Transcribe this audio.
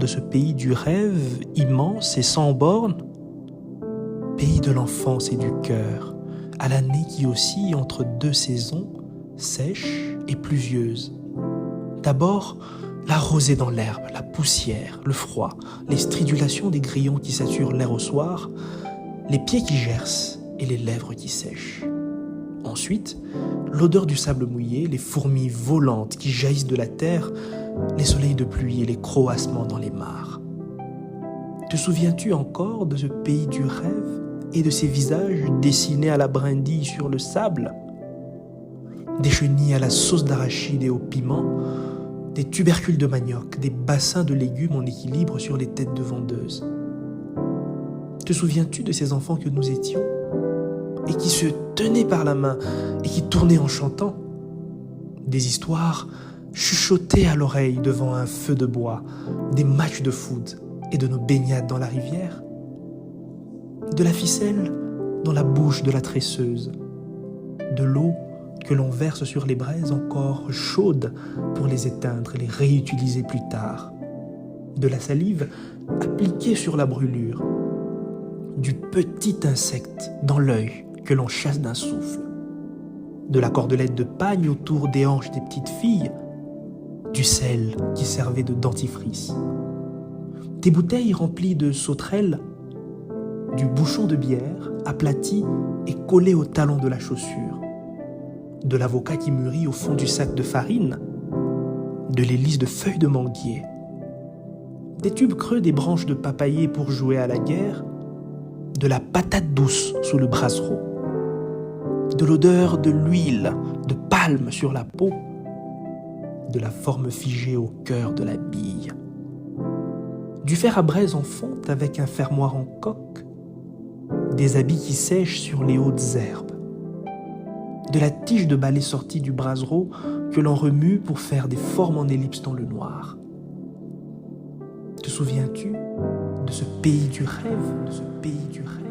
de ce pays du rêve immense et sans bornes? Pays de l'enfance et du cœur, à l'année qui oscille entre deux saisons, sèche et pluvieuse. D'abord, la rosée dans l'herbe, la poussière, le froid, les stridulations des grillons qui saturent l'air au soir, les pieds qui gercent et les lèvres qui sèchent. Ensuite, l'odeur du sable mouillé, les fourmis volantes qui jaillissent de la terre, les soleils de pluie et les croassements dans les mares. Te souviens-tu encore de ce pays du rêve et de ces visages dessinés à la brindille sur le sable? Des chenilles à la sauce d'arachide et au piment, des tubercules de manioc, des bassins de légumes en équilibre sur les têtes de vendeuses. Te souviens-tu de ces enfants que nous étions et qui se tenaient par la main et qui tournaient en chantant? Des histoires chuchotées à l'oreille devant un feu de bois, des matchs de foot et de nos baignades dans la rivière. De la ficelle dans la bouche de la tresseuse, de l'eau que l'on verse sur les braises encore chaudes pour les éteindre et les réutiliser plus tard, de la salive appliquée sur la brûlure, du petit insecte dans l'œil que l'on chasse d'un souffle, de la cordelette de pagne autour des hanches des petites filles, du sel qui servait de dentifrice, des bouteilles remplies de sauterelles, du bouchon de bière aplati et collé au talon de la chaussure, de l'avocat qui mûrit au fond du sac de farine, de l'hélice de feuilles de manguier, des tubes creux des branches de papayer pour jouer à la guerre, de la patate douce sous le brassereau, de l'odeur de l'huile de palme sur la peau, de la forme figée au cœur de la bille, du fer à braise en fonte avec un fermoir en coque, des habits qui sèchent sur les hautes herbes, de la tige de balai sortie du brasero que l'on remue pour faire des formes en ellipse dans le noir. Te souviens-tu de ce pays du rêve, de ce pays du rêve?